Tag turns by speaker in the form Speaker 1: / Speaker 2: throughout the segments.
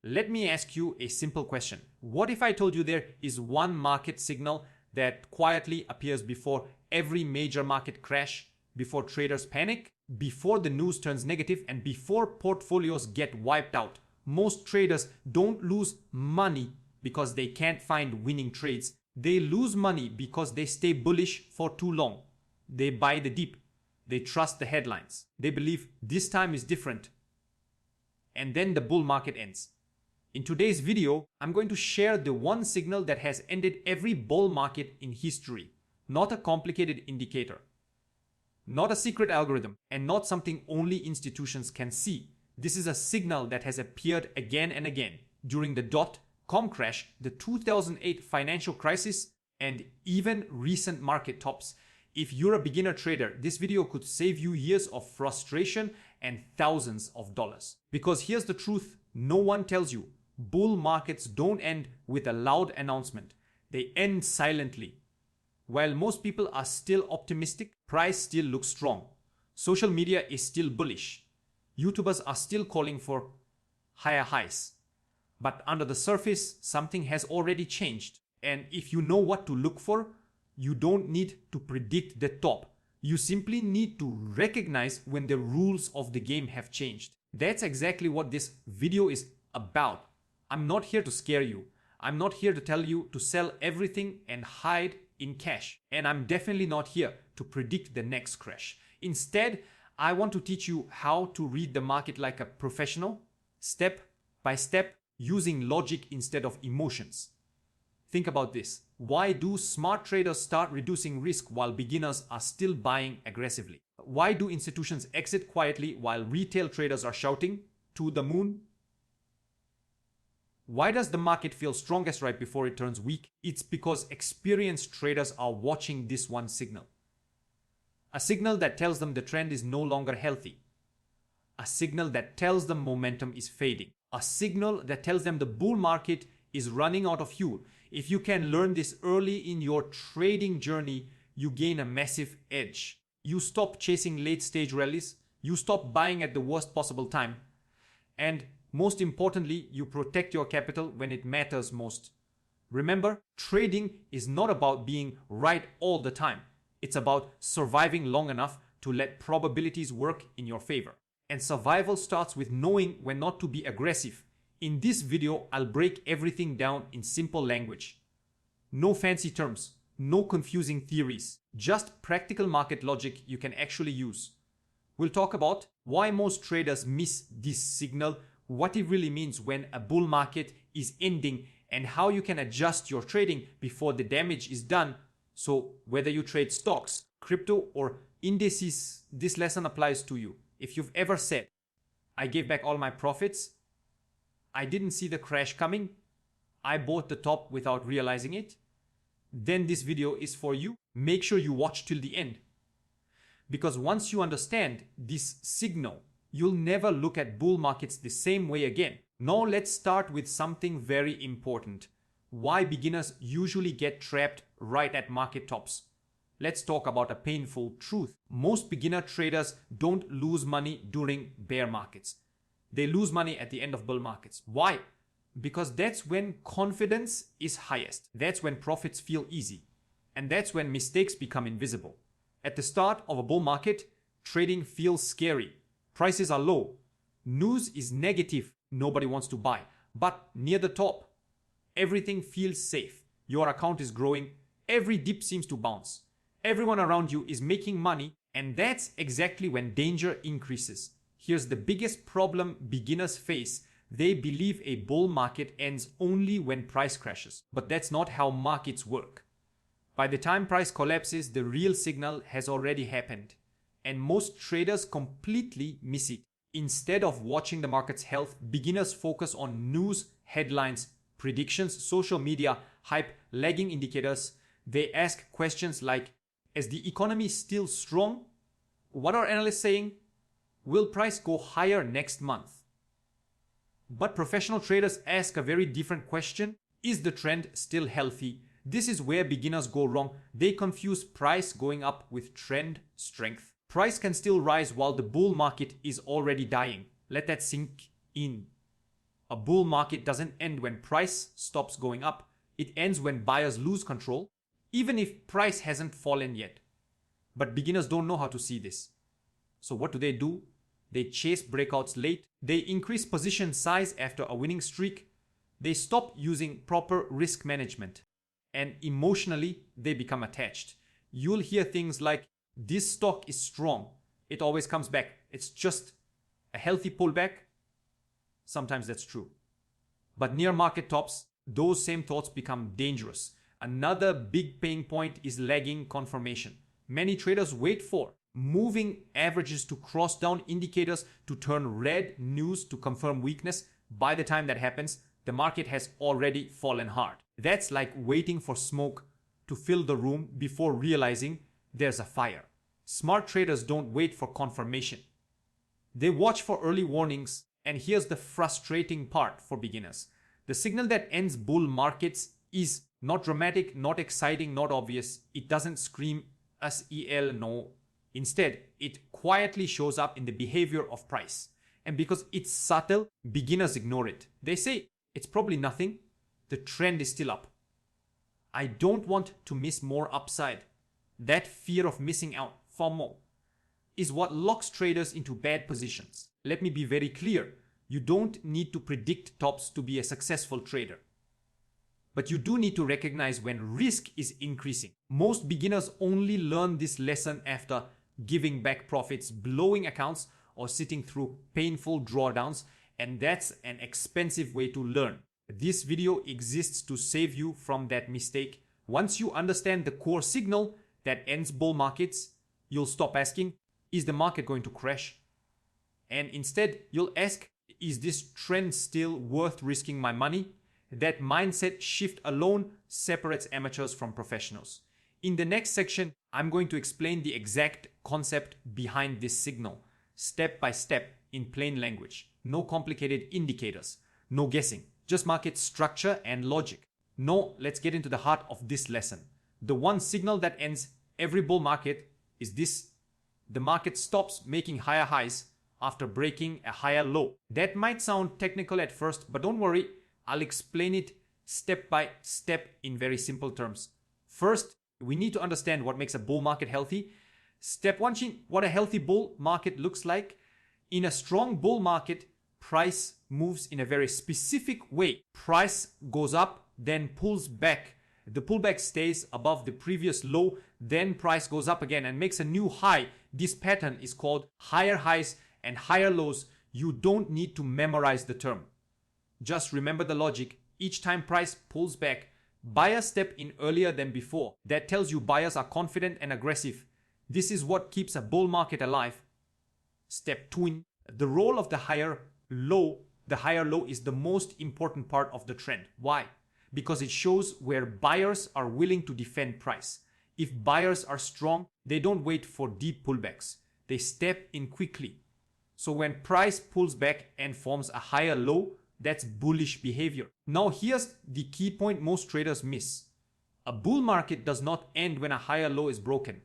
Speaker 1: Let me ask you a simple question. What if I told you there is one market signal that quietly appears before every major market crash, before traders panic, before the news turns negative, and before portfolios get wiped out? Most traders don't lose money because they can't find winning trades. They lose money because they stay bullish for too long. They buy the dip. They trust the headlines. They believe this time is different. And then the bull market ends. In today's video, I'm going to share the one signal that has ended every bull market in history. Not a complicated indicator, not a secret algorithm, and not something only institutions can see. This is a signal that has appeared again and again during the dot-com crash, the 2008 financial crisis, and even recent market tops. If you're a beginner trader, this video could save you years of frustration and thousands of dollars. Because here's the truth, no one tells you. Bull markets don't end with a loud announcement. They end silently. While most people are still optimistic, price still looks strong. Social media is still bullish. YouTubers are still calling for higher highs. But under the surface, something has already changed. And if you know what to look for, you don't need to predict the top. You simply need to recognize when the rules of the game have changed. That's exactly what this video is about. I'm not here to scare you. I'm not here to tell you to sell everything and hide in cash. And I'm definitely not here to predict the next crash. Instead, I want to teach you how to read the market like a professional, step by step, using logic instead of emotions. Think about this. Why do smart traders start reducing risk while beginners are still buying aggressively? Why do institutions exit quietly while retail traders are shouting to the moon? Why does the market feel strongest right before it turns weak? It's because experienced traders are watching this one signal. A signal that tells them the trend is no longer healthy. A signal that tells them momentum is fading. A signal that tells them the bull market is running out of fuel. If you can learn this early in your trading journey, you gain a massive edge. You stop chasing late stage rallies. You stop buying at the worst possible time. And most importantly, you protect your capital when it matters most. Remember, trading is not about being right all the time. It's about surviving long enough to let probabilities work in your favor. And survival starts with knowing when not to be aggressive. In this video, I'll break everything down in simple language. No fancy terms, no confusing theories, just practical market logic you can actually use. We'll talk about why most traders miss this signal, what it really means when a bull market is ending, and how you can adjust your trading before the damage is done. So whether you trade stocks, crypto, or indices, this lesson applies to you. If you've ever said, I gave back all my profits, I didn't see the crash coming, I bought the top without realizing it, then this video is for you. Make sure you watch till the end. Because once you understand this signal, you'll never look at bull markets the same way again. Now let's start with something very important. Why beginners usually get trapped right at market tops. Let's talk about a painful truth. Most beginner traders don't lose money during bear markets. They lose money at the end of bull markets. Why? Because that's when confidence is highest. That's when profits feel easy. And that's when mistakes become invisible. At the start of a bull market, trading feels scary. Prices are low. News is negative. Nobody wants to buy. But near the top, everything feels safe. Your account is growing. Every dip seems to bounce. Everyone around you is making money. And that's exactly when danger increases. Here's the biggest problem beginners face. They believe a bull market ends only when price crashes. But that's not how markets work. By the time price collapses, the real signal has already happened. And most traders completely miss it. Instead of watching the market's health, beginners focus on news, headlines, predictions, social media, hype, lagging indicators. They ask questions like, is the economy still strong? What are analysts saying? Will price go higher next month? But professional traders ask a very different question. Is the trend still healthy? This is where beginners go wrong. They confuse price going up with trend strength. Price can still rise while the bull market is already dying. Let that sink in. A bull market doesn't end when price stops going up. It ends when buyers lose control, even if price hasn't fallen yet. But beginners don't know how to see this. So what do? They chase breakouts late. They increase position size after a winning streak. They stop using proper risk management. And emotionally, they become attached. You'll hear things like, this stock is strong. It always comes back. It's just a healthy pullback. Sometimes that's true. But near market tops, those same thoughts become dangerous. Another big pain point is lagging confirmation. Many traders wait for moving averages to cross down, indicators to turn red, news to confirm weakness. By the time that happens, the market has already fallen hard. That's like waiting for smoke to fill the room before realizing there's a fire. Smart traders don't wait for confirmation. They watch for early warnings, and here's the frustrating part for beginners. The signal that ends bull markets is not dramatic, not exciting, not obvious. It doesn't scream SEL, no. Instead, it quietly shows up in the behavior of price. And because it's subtle, beginners ignore it. They say, it's probably nothing. The trend is still up. I don't want to miss more upside. That fear of missing out, FOMO, is what locks traders into bad positions. Let me be very clear. You don't need to predict tops to be a successful trader. But you do need to recognize when risk is increasing. Most beginners only learn this lesson after giving back profits, blowing accounts, or sitting through painful drawdowns, and that's an expensive way to learn. This video exists to save you from that mistake. Once you understand the core signal that ends bull markets, you'll stop asking, is the market going to crash? And instead, you'll ask, is this trend still worth risking my money? That mindset shift alone separates amateurs from professionals. In the next section, I'm going to explain the exact concept behind this signal, step by step in plain language. No complicated indicators, no guessing, just market structure and logic. No, let's get into the heart of this lesson. The one signal that ends every bull market is this. The market stops making higher highs after breaking a higher low. That might sound technical at first, but don't worry, I'll explain it step by step in very simple terms. First, we need to understand what makes a bull market healthy. Step one, what a healthy bull market looks like. In a strong bull market, price moves in a very specific way. Price goes up, then pulls back. The pullback stays above the previous low, then price goes up again and makes a new high. This pattern is called higher highs and higher lows. You don't need to memorize the term. Just remember the logic. Each time price pulls back, buyers step in earlier than before. That tells you buyers are confident and aggressive. This is what keeps a bull market alive. Step 2, the role of the higher low. The higher low is the most important part of the trend. Why? Because it shows where buyers are willing to defend price. If buyers are strong, they don't wait for deep pullbacks. They step in quickly. So when price pulls back and forms a higher low, that's bullish behavior. Now here's the key point most traders miss. A bull market does not end when a higher low is broken.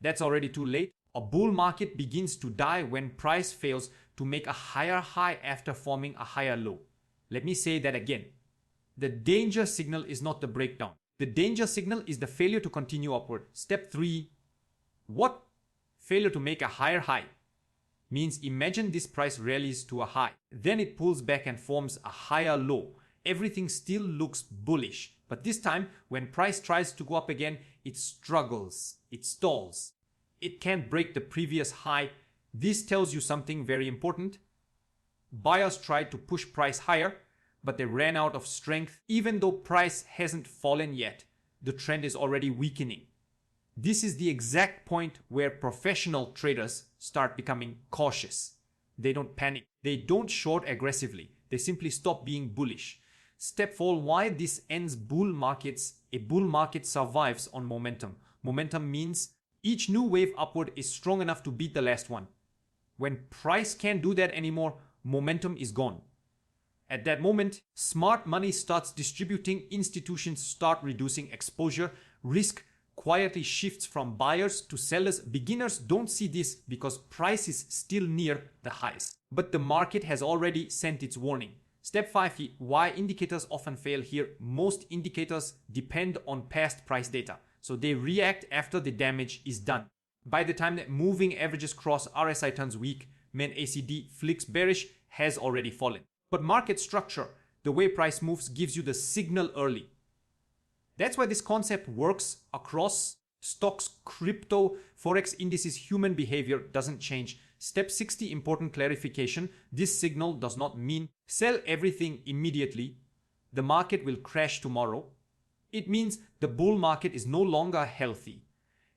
Speaker 1: That's already too late. A bull market begins to die when price fails to make a higher high after forming a higher low. Let me say that again. The danger signal is not the breakdown. The danger signal is the failure to continue upward. Step 3. What? Failure to make a higher high. Means imagine this price rallies to a high. Then it pulls back and forms a higher low. Everything still looks bullish. But this time, when price tries to go up again, it struggles. It stalls. It can't break the previous high. This tells you something very important. Buyers tried to push price higher, but they ran out of strength. Even though price hasn't fallen yet, the trend is already weakening. This is the exact point where professional traders start becoming cautious. They don't panic. They don't short aggressively. They simply stop being bullish. Step 4, why this ends bull markets. A bull market survives on momentum. Momentum means each new wave upward is strong enough to beat the last one. When price can't do that anymore, momentum is gone. At that moment, smart money starts distributing, institutions start reducing exposure, risk quietly shifts from buyers to sellers. Beginners don't see this because price is still near the highs. But the market has already sent its warning. Step 5, why indicators often fail here. Most indicators depend on past price data, so they react after the damage is done. By the time that moving averages cross, RSI turns weak, ACD flicks bearish, has already fallen. But market structure, the way price moves, gives you the signal early. That's why this concept works across stocks, crypto, forex indices. Human behavior doesn't change. Step 60, important clarification. This signal does not mean sell everything immediately. The market will crash tomorrow. It means the bull market is no longer healthy.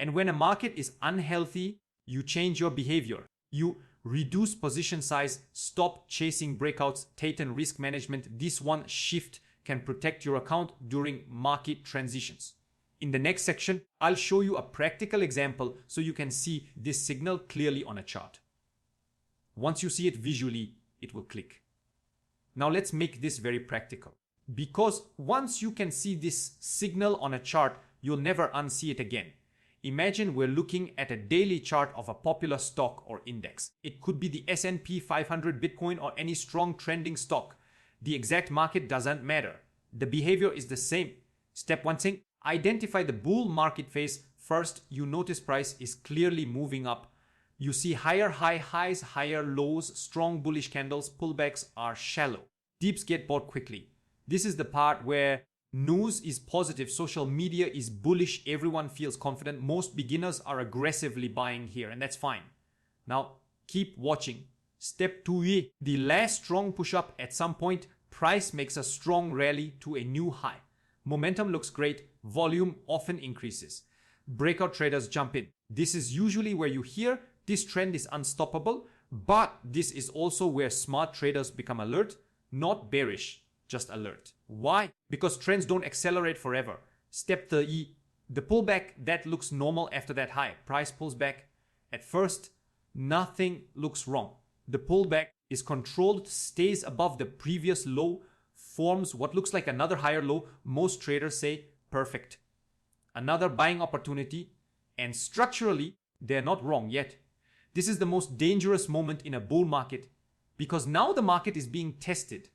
Speaker 1: And when a market is unhealthy, you change your behavior. You reduce position size, stop chasing breakouts, tighten risk management. This one shift can protect your account during market transitions. In the next section, I'll show you a practical example so you can see this signal clearly on a chart. Once you see it visually, it will click. Now let's make this very practical. Because once you can see this signal on a chart, you'll never unsee it again. Imagine we're looking at a daily chart of a popular stock or index. It could be the S&P 500, Bitcoin, or any strong trending stock. The exact market doesn't matter. The behavior is the same. Step 1 thing, identify the bull market phase. First, you notice price is clearly moving up. You see higher highs, higher lows, strong bullish candles. Pullbacks are shallow. Dips get bought quickly. This is the part where news is positive, social media is bullish, everyone feels confident. Most beginners are aggressively buying here, and that's fine. Now, keep watching. Step 2, the last strong push up. At some point, price makes a strong rally to a new high. Momentum looks great, volume often increases. Breakout traders jump in. This is usually where you hear this trend is unstoppable, but this is also where smart traders become alert, not bearish, just alert. Why? Because trends don't accelerate forever. Step 3, the pullback that looks normal after that high. Price pulls back. At first, nothing looks wrong. The pullback is controlled, stays above the previous low, forms what looks like another higher low. Most traders say, perfect. Another buying opportunity, and structurally, they're not wrong yet. This is the most dangerous moment in a bull market because now the market is being tested.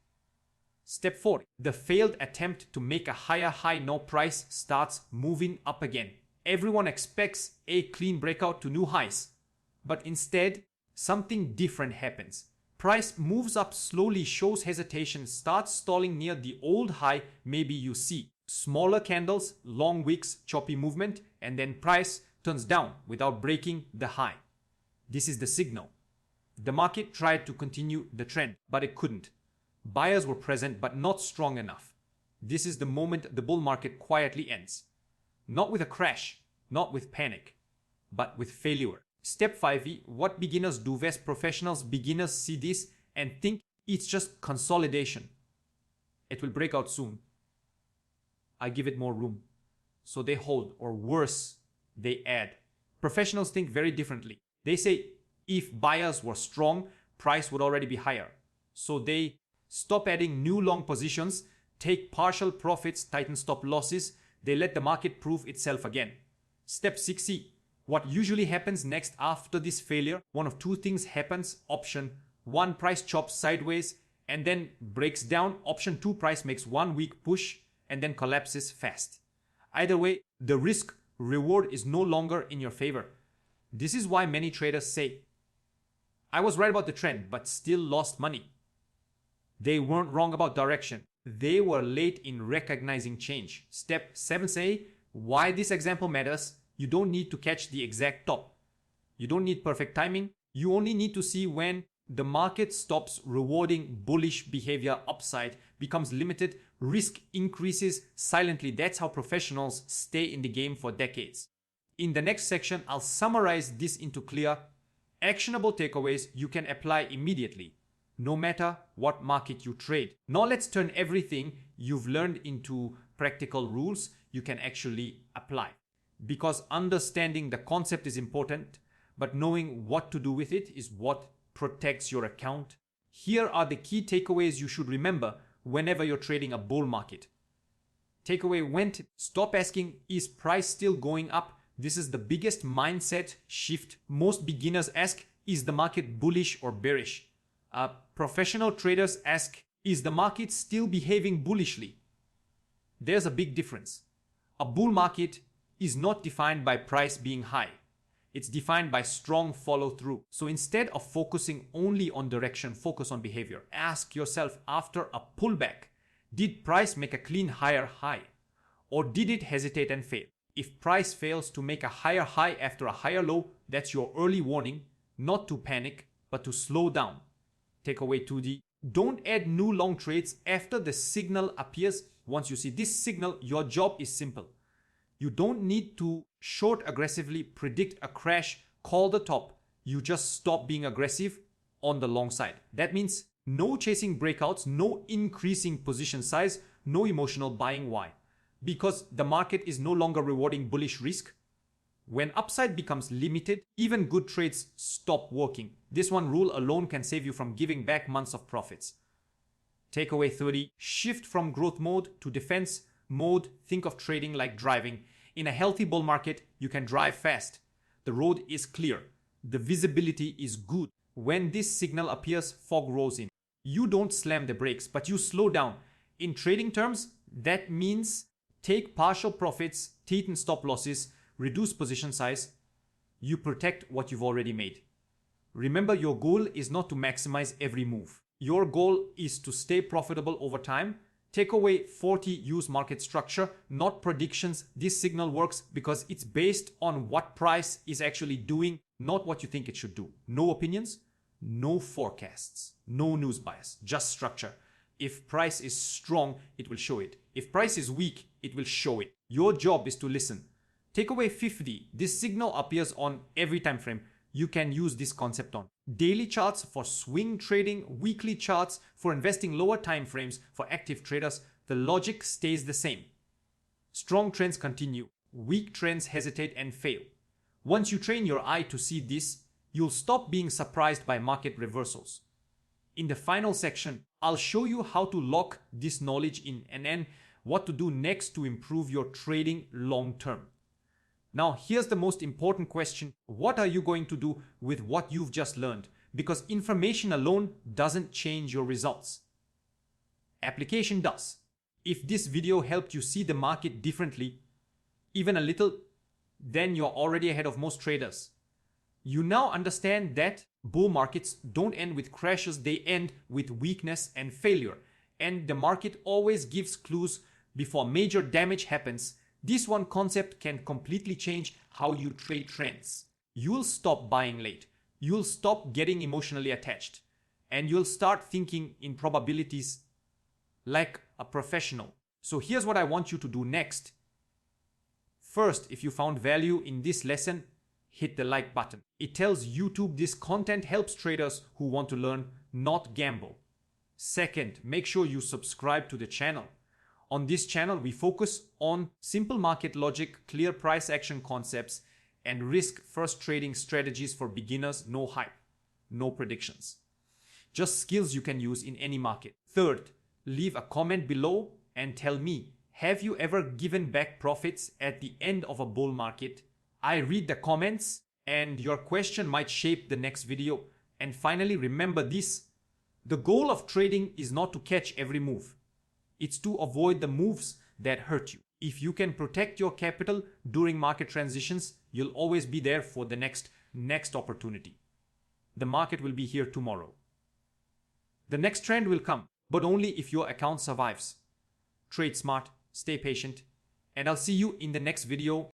Speaker 1: Step 4, the failed attempt to make a higher high. Now price starts moving up again. Everyone expects a clean breakout to new highs, but instead, something different happens. Price moves up slowly, shows hesitation, starts stalling near the old high. Maybe you see smaller candles, long wicks, choppy movement, and then price turns down without breaking the high. This is the signal. The market tried to continue the trend, but it couldn't. Buyers were present, but not strong enough. This is the moment the bull market quietly ends. Not with a crash, not with panic, but with failure. Step 5, what beginners do best. Professionals, beginners see this and think it's just consolidation. It will break out soon. I give it more room. So they hold, or worse, they add. Professionals think very differently. They say if buyers were strong, price would already be higher. So they stop adding new long positions, take partial profits, tighten stop losses. They let the market prove itself again. Step 6, what usually happens next after this failure? One of two things happens. Option 1, price chops sideways and then breaks down. Option 2, price makes one weak push and then collapses fast. Either way, the risk reward is no longer in your favor. This is why many traders say, I was right about the trend, but still lost money. They weren't wrong about direction. They were late in recognizing change. Step 7, why this example matters. You don't need to catch the exact top. You don't need perfect timing. You only need to see when the market stops rewarding bullish behavior, upside becomes limited, risk increases silently. That's how professionals stay in the game for decades. In the next section, I'll summarize this into clear, actionable takeaways you can apply immediately, no matter what market you trade. Now let's turn everything you've learned into practical rules you can actually apply. Because understanding the concept is important, but knowing what to do with it is what protects your account. Here are the key takeaways you should remember whenever you're trading a bull market. Takeaway 1, stop asking, is price still going up? This is the biggest mindset shift. Most beginners ask, is the market bullish or bearish? Professional traders ask, Is the market still behaving bullishly? There's a big difference. A bull market is not defined by price being high. It's defined by strong follow-through. So instead of focusing only on direction, focus on behavior. Ask yourself, after a pullback, did price make a clean higher high? Or did it hesitate and fail? If price fails to make a higher high after a higher low, that's your early warning, not to panic, but to slow down. Takeaway 2D. Don't add new long trades after the signal appears. Once you see this signal, your job is simple. You don't need to short aggressively, predict a crash, call the top. You just stop being aggressive on the long side. That means no chasing breakouts, no increasing position size, no emotional buying. Why? Because the market is no longer rewarding bullish risk. When upside becomes limited, even good trades stop working. This one rule alone can save you from giving back months of profits. Takeaway 30. Shift from growth mode to defense mode. Think of trading like driving. In a healthy bull market, you can drive fast. The road is clear. The visibility is good. When this signal appears, fog rolls in. You don't slam the brakes, but you slow down. In trading terms, that means take partial profits, tighten stop losses, reduce position size. You protect what you've already made. Remember, your goal is not to maximize every move. Your goal is to stay profitable over time. Takeaway 40. Use market structure, not predictions. This signal works because it's based on what price is actually doing, not what you think it should do. No opinions, no forecasts, no news bias, just structure. If price is strong, it will show it. If price is weak, it will show it. Your job is to listen. Takeaway 50. This signal appears on every time frame. You can use this concept on daily charts for swing trading, weekly charts for investing lower time frames for active traders. The logic stays the same. Strong trends continue. Weak trends hesitate and fail. Once you train your eye to see this, you'll stop being surprised by market reversals. In the final section, I'll show you how to lock this knowledge in and then what to do next to improve your trading long term. Now, here's the most important question. What are you going to do with what you've just learned? Because information alone doesn't change your results. Application does. If this video helped you see the market differently, even a little, then you're already ahead of most traders. You now understand that bull markets don't end with crashes, they end with weakness and failure. And the market always gives clues before major damage happens. This one concept can completely change how you trade trends. You'll stop buying late. You'll stop getting emotionally attached. And you'll start thinking in probabilities like a professional. So here's what I want you to do next. First, if you found value in this lesson, hit the like button. It tells YouTube this content helps traders who want to learn, not gamble. Second, make sure you subscribe to the channel. On this channel, we focus on simple market logic, clear price action concepts, and risk-first trading strategies for beginners. No hype, no predictions. Just skills you can use in any market. Third, leave a comment below and tell me, have you ever given back profits at the end of a bull market? I read the comments and your question might shape the next video. And finally, remember this. The goal of trading is not to catch every move. It's to avoid the moves that hurt you. If you can protect your capital during market transitions, you'll always be there for the next opportunity. The market will be here tomorrow. The next trend will come, but only if your account survives. Trade smart, stay patient, and I'll see you in the next video.